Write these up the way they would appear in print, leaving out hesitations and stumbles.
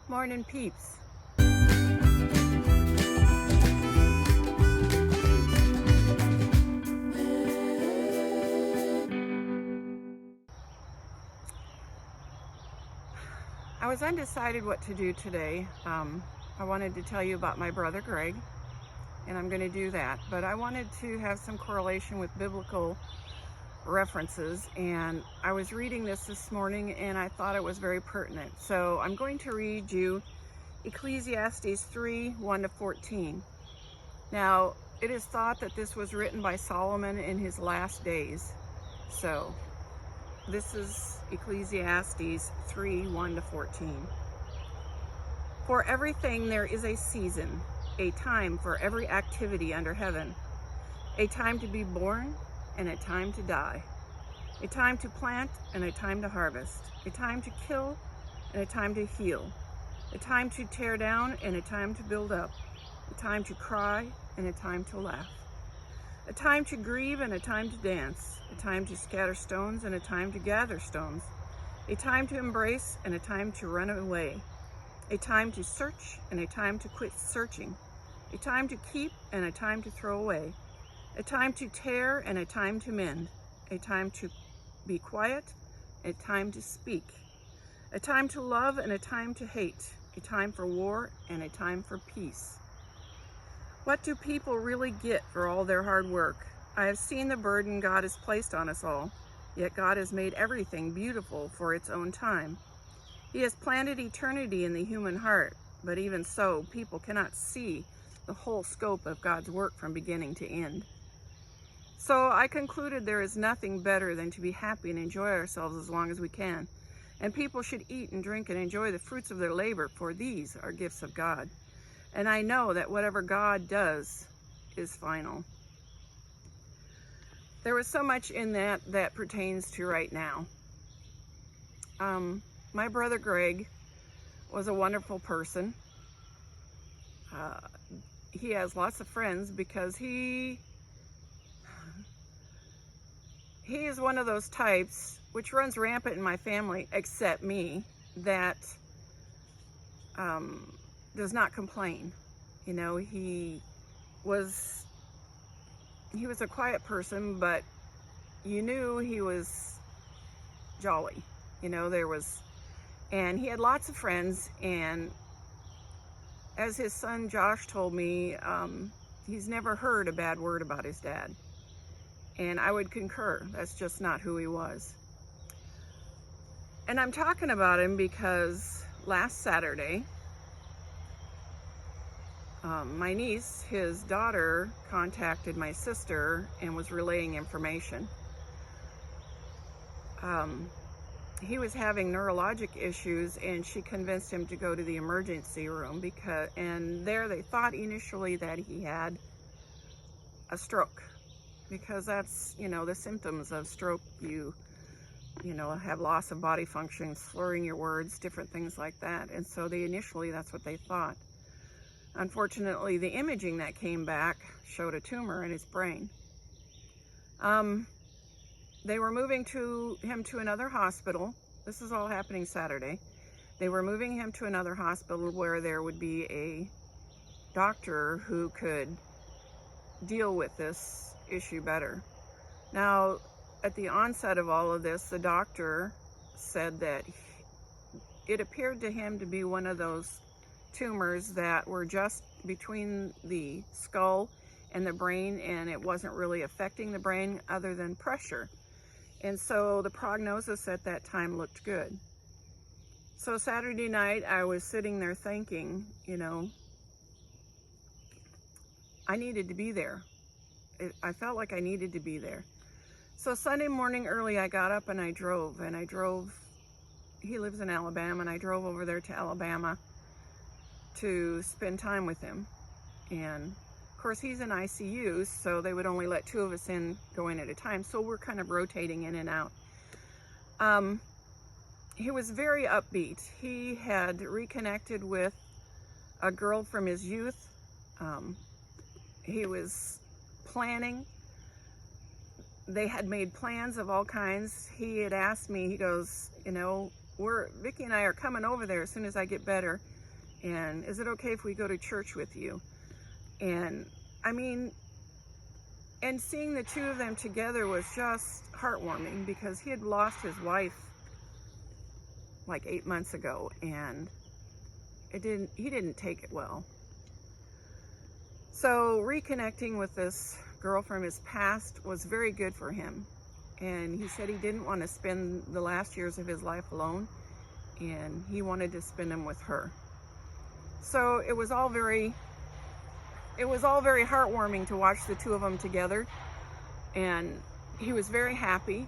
Morning, peeps. I was undecided what to do today. I wanted to tell you about my brother Greg, and I'm going to do that. But I wanted to have some correlation with biblical references, and I was reading this morning, and I thought it was very pertinent. So I'm going to read you Ecclesiastes 3, 1-14. Now, it is thought that this was written by Solomon in his last days. So this is Ecclesiastes 3, 1-14. For everything there is a season, a time for every activity under heaven, a time to be born and a time to die, a time to plant and a time to harvest, a time to kill and a time to heal, a time to tear down and a time to build up, a time to cry and a time to laugh, a time to grieve and a time to dance, a time to scatter stones and a time to gather stones, a time to embrace and a time to run away, a time to search and a time to quit searching, a time to keep and a time to throw away, a time to tear and a time to mend, a time to be quiet, a time to speak, a time to love and a time to hate, a time for war and a time for peace. What do people really get for all their hard work? I have seen the burden God has placed on us all, yet God has made everything beautiful for its own time. He has planted eternity in the human heart, but even so, people cannot see the whole scope of God's work from beginning to end. So I concluded there is nothing better than to be happy and enjoy ourselves as long as we can. And people should eat and drink and enjoy the fruits of their labor, for these are gifts of God. And I know that whatever God does is final. There was so much in that pertains to right now. My brother Greg was a wonderful person. He has lots of friends because he is one of those types, which runs rampant in my family, except me, that does not complain. You know, he was a quiet person, but you knew he was jolly. You know, and he had lots of friends, and as his son Josh told me, he's never heard a bad word about his dad. And I would concur, that's just not who he was. And I'm talking about him because last Saturday, my niece, his daughter, contacted my sister and was relaying information. He was having neurologic issues, and she convinced him to go to the emergency room and there they thought initially that he had a stroke, because that's, you know, the symptoms of stroke. You have loss of body function, slurring your words, different things like that. And so initially that's what they thought. Unfortunately, the imaging that came back showed a tumor in his brain. They were moving him to another hospital. This is all happening Saturday. They were moving him to another hospital where there would be a doctor who could deal with this issue better. Now, at the onset of all of this, the doctor said that it appeared to him to be one of those tumors that were just between the skull and the brain, and it wasn't really affecting the brain other than pressure. And so the prognosis at that time looked good. So Saturday night, I was sitting there thinking, you know, I needed to be there. I felt like I needed to be there. So Sunday morning early, I got up and I drove. He lives in Alabama, and I drove over there to Alabama to spend time with him. And of course, he's in ICU, so they would only let 2 of us go in at a time. So we're kind of rotating in and out. He was very upbeat. He had reconnected with a girl from his youth. He was planning. They had made plans of all kinds. He had asked me, he goes, you know, Vicki and I are coming over there as soon as I get better. and is it okay if we go to church with you? And I mean, and seeing the two of them together was just heartwarming, because he had lost his wife like 8 months ago, and he didn't take it well. So reconnecting with this girl from his past was very good for him. And he said he didn't want to spend the last years of his life alone, and he wanted to spend them with her. So it was all very heartwarming to watch the two of them together. And he was very happy.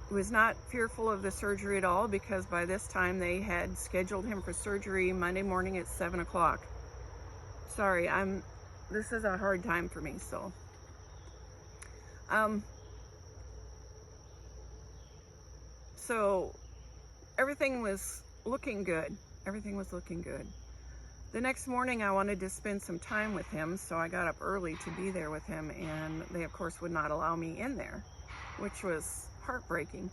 He was not fearful of the surgery at all, because by this time they had scheduled him for surgery Monday morning at 7 o'clock. Sorry, this is a hard time for me, so. So everything was looking good. Everything was looking good. The next morning I wanted to spend some time with him, so I got up early to be there with him, and they of course would not allow me in there, which was heartbreaking.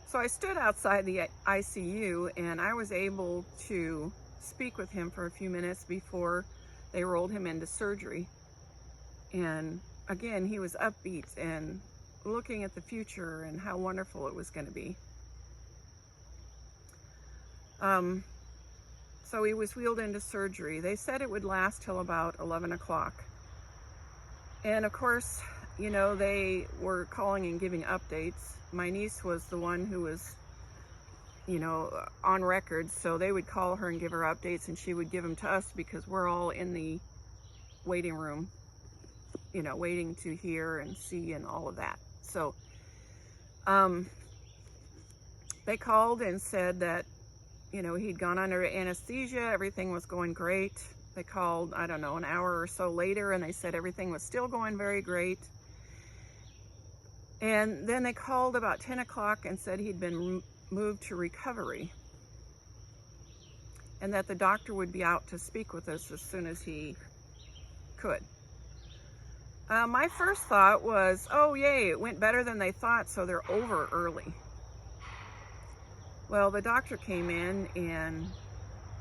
So I stood outside the ICU, and I was able to speak with him for a few minutes before they rolled him into surgery. And again, he was upbeat and looking at the future and how wonderful it was going to be. So he was wheeled into surgery. They said it would last till about 11 o'clock. And of course, you know, they were calling and giving updates. My niece was the one who was, you know, on record, so they would call her and give her updates, and she would give them to us because we're all in the waiting room, you know, waiting to hear and see and all of that. So they called and said that, you know, he'd gone under anesthesia, everything was going great. They called, I don't know, an hour or so later, and they said everything was still going very great. And then they called about 10 o'clock and said he'd been moved to recovery, and that the doctor would be out to speak with us as soon as he could. My first thought was, oh yay, it went better than they thought, so they're over early. Well, the doctor came in and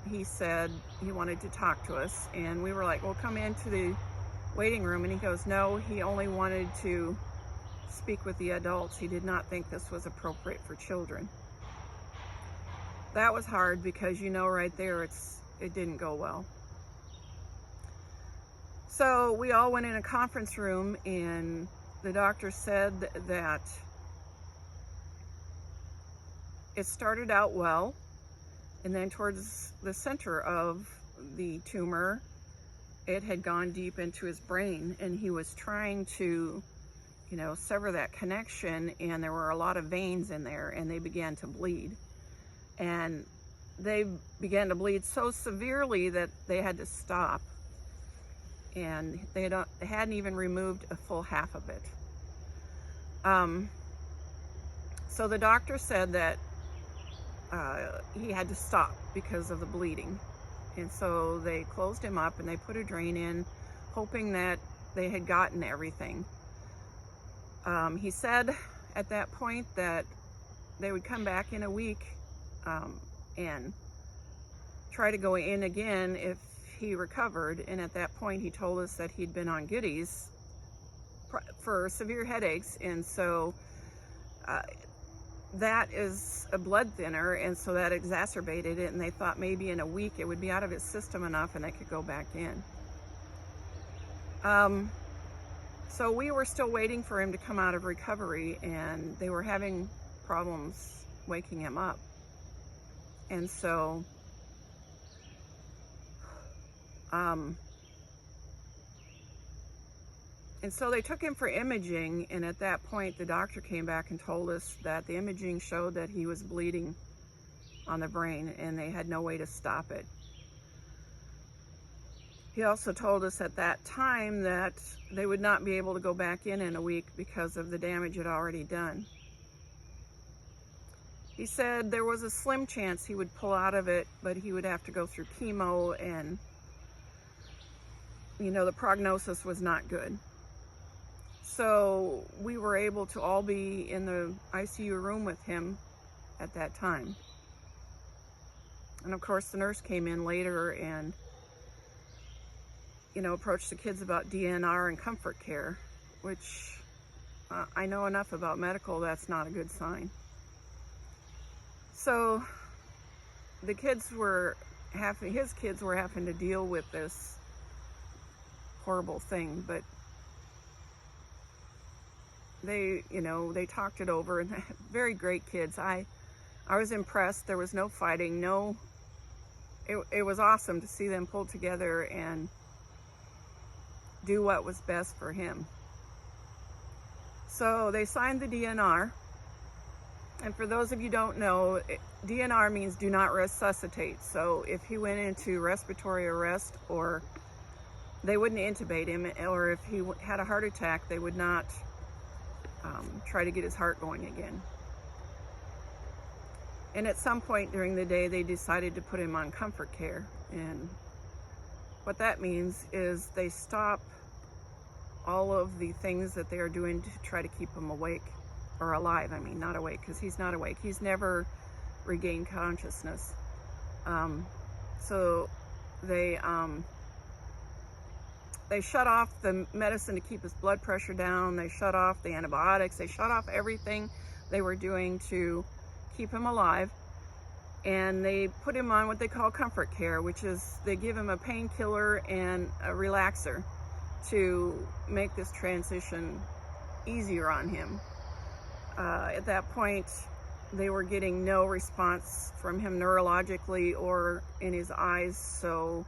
he said he wanted to talk to us, and we were like, well, come into the waiting room. And he goes, no, he only wanted to speak with the adults. He did not think this was appropriate for children. That was hard, because you know right there it didn't go well. So we all went in a conference room, and the doctor said that it started out well, and then towards the center of the tumor, it had gone deep into his brain, and he was trying to, you know, sever that connection, and there were a lot of veins in there, and they began to bleed. And they began to bleed so severely that they had to stop, and they hadn't even removed a full half of it. So the doctor said that he had to stop because of the bleeding, and so they closed him up and they put a drain in, hoping that they had gotten everything. He said at that point that they would come back in a week and try to go in again if he recovered. And at that point he told us that he'd been on goodies for severe headaches, and so that is a blood thinner, and so that exacerbated it, and they thought maybe in a week it would be out of his system enough and they could go back in. So we were still waiting for him to come out of recovery, and they were having problems waking him up. And so they took him for imaging, and at that point the doctor came back and told us that the imaging showed that he was bleeding on the brain, and they had no way to stop it. He also told us at that time that they would not be able to go back in a week because of the damage it already done. He said there was a slim chance he would pull out of it, but he would have to go through chemo, and you know, the prognosis was not good. So we were able to all be in the ICU room with him at that time. And of course the nurse came in later and, you know, approached the kids about DNR and comfort care, which I know enough about medical, that's not a good sign. So the kids were his kids were having to deal with this horrible thing, but they, you know, they talked it over, and very great kids. I was impressed. There was no fighting, it was awesome to see them pull together and do what was best for him. So they signed the DNR, and for those of you who don't know, DNR means do not resuscitate. So if he went into respiratory arrest, or they wouldn't intubate him, or if he had a heart attack, they would not try to get his heart going again. And at some point during the day, they decided to put him on comfort care. And what that means is they stop all of the things that they are doing to try to keep him awake, or alive. I mean, not awake, because he's not awake. He's never regained consciousness. So they shut off the medicine to keep his blood pressure down. They shut off the antibiotics. They shut off everything they were doing to keep him alive. And they put him on what they call comfort care, which is they give him a painkiller and a relaxer to make this transition easier on him. At that point, they were getting no response from him neurologically or in his eyes, so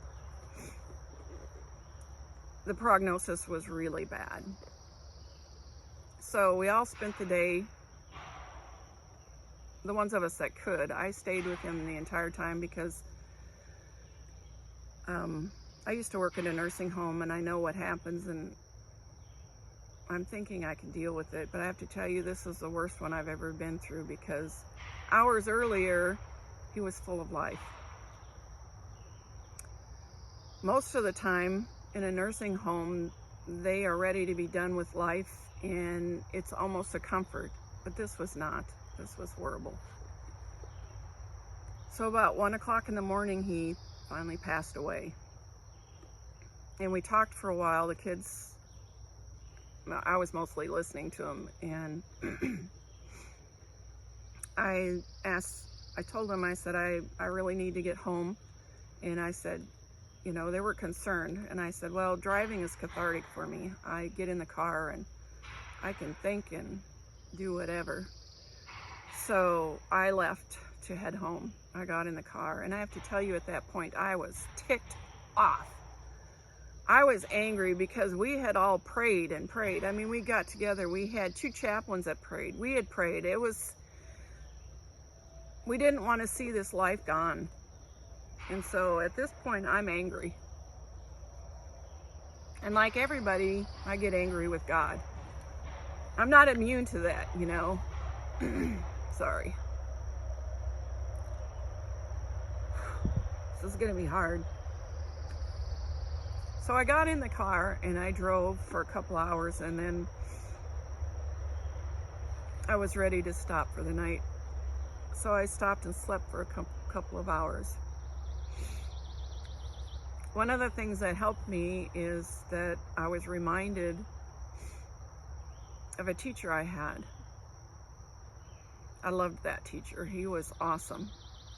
the prognosis was really bad. So we all spent the day, the ones of us that could. I stayed with him the entire time because I used to work at a nursing home, and I know what happens, and I'm thinking I can deal with it. But I have to tell you, this is the worst one I've ever been through, because hours earlier, he was full of life. Most of the time in a nursing home, they are ready to be done with life, and it's almost a comfort. But this was not. This was horrible. So about 1 o'clock in the morning, he finally passed away. And we talked for a while. The kids, I was mostly listening to them, and I told them, I said, I really need to get home. And I said, you know, they were concerned. And I said, well, driving is cathartic for me. I get in the car and I can think and do whatever. So I left to head home. I got in the car, and I have to tell you, at that point, I was ticked off. I was angry because we had all prayed and prayed. I mean, we got together. We had 2 chaplains that prayed. We had prayed. We didn't want to see this life gone. And so at this point, I'm angry. And like everybody, I get angry with God. I'm not immune to that, you know. Sorry. This is going to be hard. So I got in the car and I drove for a couple hours, and then I was ready to stop for the night. So I stopped and slept for a couple of hours. One of the things that helped me is that I was reminded of a teacher I had. I loved that teacher. He was awesome.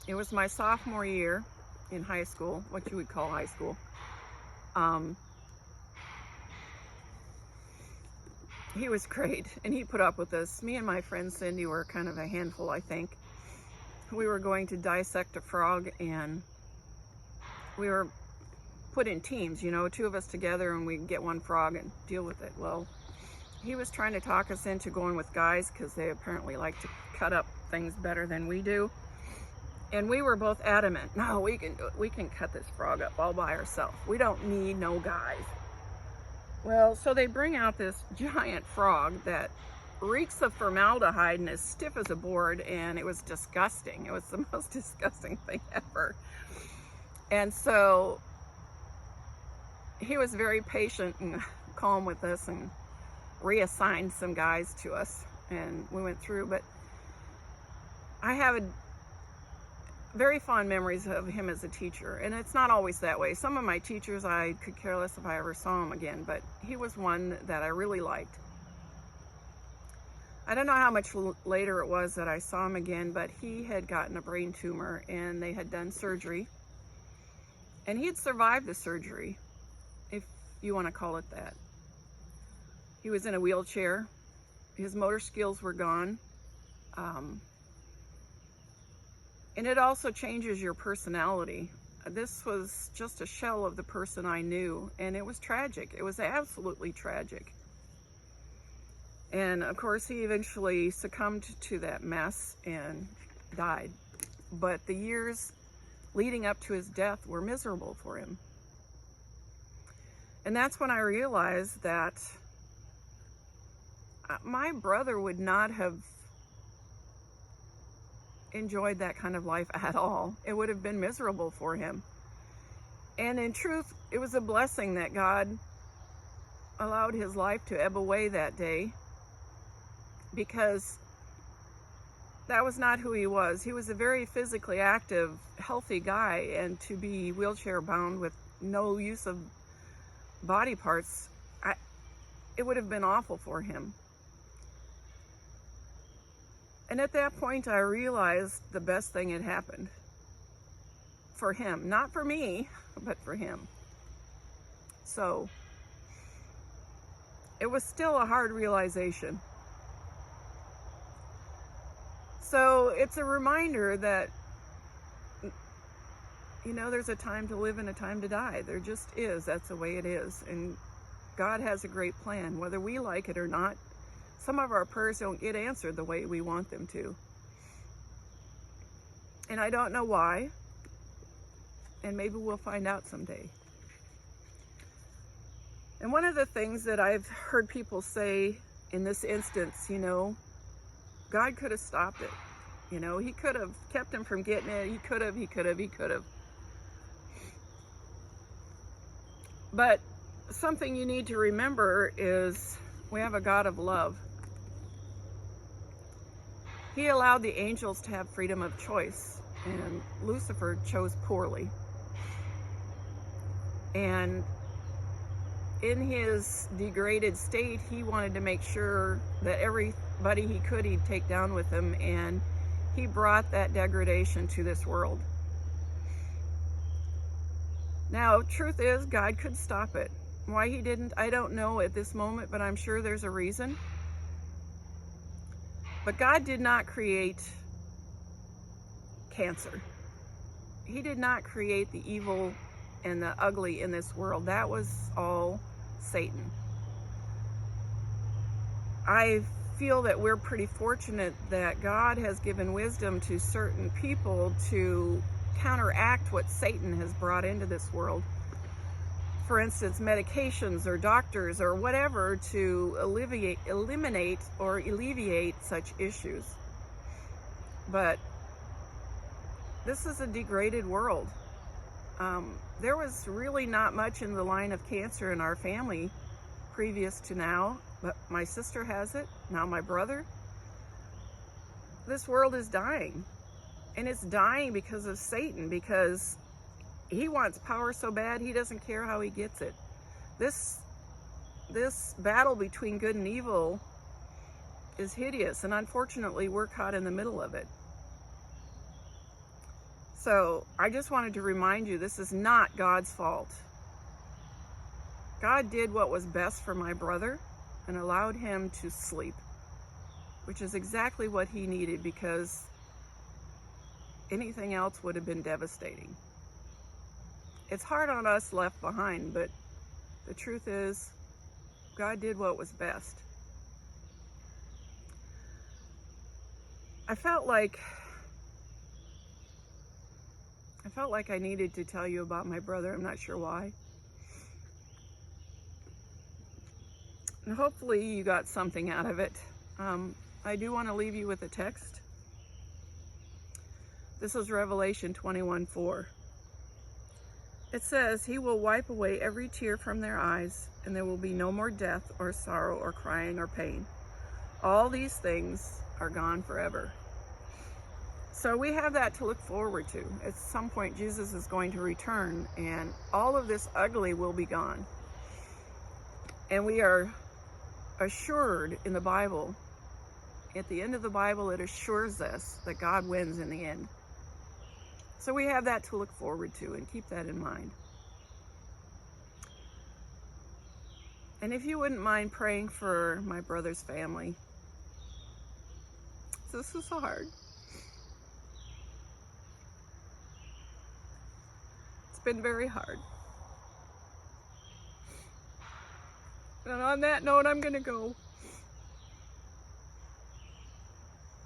It was my sophomore year in high school, what you would call high school. He was great, and he put up with us. Me and my friend Cindy were kind of a handful, I think. We were going to dissect a frog, and we were put in teams, you know, 2 of us together, and we'd get one frog and deal with it. Well, he was trying to talk us into going with guys, because they apparently like to cut up things better than we do. And we were both adamant, no, we can do it. We can cut this frog up all by ourselves. We don't need no guys. Well, so they bring out this giant frog that reeks of formaldehyde and as stiff as a board, and it was disgusting. It was the most disgusting thing ever. And so he was very patient and calm with us and reassigned some guys to us, and we went through. But I have very fond memories of him as a teacher, and it's not always that way. Some of my teachers, I could care less if I ever saw him again, but he was one that I really liked. I don't know how much later it was that I saw him again, but he had gotten a brain tumor and they had done surgery, and he had survived the surgery, if you want to call it that. He was in a wheelchair. His motor skills were gone. And it also changes your personality. This was just a shell of the person I knew, and it was tragic. It was absolutely tragic. And of course, he eventually succumbed to that mess and died. But the years leading up to his death were miserable for him. And that's when I realized that my brother would not have enjoyed that kind of life at all. It would have been miserable for him. And in truth, it was a blessing that God allowed his life to ebb away that day, because that was not who he was. He was a very physically active, healthy guy, and to be wheelchair bound with no use of body parts, it would have been awful for him. And at that point, I realized the best thing had happened for him. Not for me, but for him. So, it was still a hard realization. So, it's a reminder that, you know, there's a time to live and a time to die. There just is. That's the way it is. And God has a great plan, whether we like it or not. Some of our prayers don't get answered the way we want them to. And I don't know why. And maybe we'll find out someday. And one of the things that I've heard people say in this instance, you know, God could have stopped it. You know, he could have kept him from getting it. He could have. But something you need to remember is we have a God of love. He allowed the angels to have freedom of choice, and Lucifer chose poorly. And in his degraded state, he wanted to make sure that everybody he could, he'd take down with him, and he brought that degradation to this world. Now, truth is, God could stop it. Why he didn't, I don't know at this moment, but I'm sure there's a reason. But God did not create cancer. He did not create the evil and the ugly in this world. That was all Satan. I feel that we're pretty fortunate that God has given wisdom to certain people to counteract what Satan has brought into this world. For instance, medications or doctors or whatever to eliminate or alleviate such issues. But this is a degraded world. There was really not much in the line of cancer in our family previous to now, but my sister has it, now my brother. This world is dying, and it's dying because of Satan, because he wants power so bad he doesn't care how he gets it. This battle between good and evil is hideous, and unfortunately we're caught in the middle of it. So I just wanted to remind you, this is not God's fault. God did what was best for my brother and allowed him to sleep, which is exactly what he needed, because anything else would have been devastating. It's hard on us left behind, but the truth is, God did what was best. I felt like I needed to tell you about my brother. I'm not sure why. And hopefully you got something out of it. I do want to leave you with a text. This is Revelation 21:4. It says, "He will wipe away every tear from their eyes, and there will be no more death or sorrow or crying or pain. All these things are gone forever." So we have that to look forward to. At some point, Jesus is going to return, and all of this ugly will be gone. And we are assured in the Bible, at the end of the Bible, it assures us that God wins in the end. So we have that to look forward to, and keep that in mind. And if you wouldn't mind praying for my brother's family. This is hard. It's been very hard. And on that note, I'm going to go.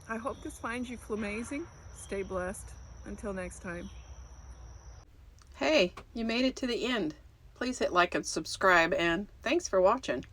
I hope this finds you flamazing. Stay blessed. Until next time. Hey, you made it to the end. Please hit like and subscribe, and thanks for watching.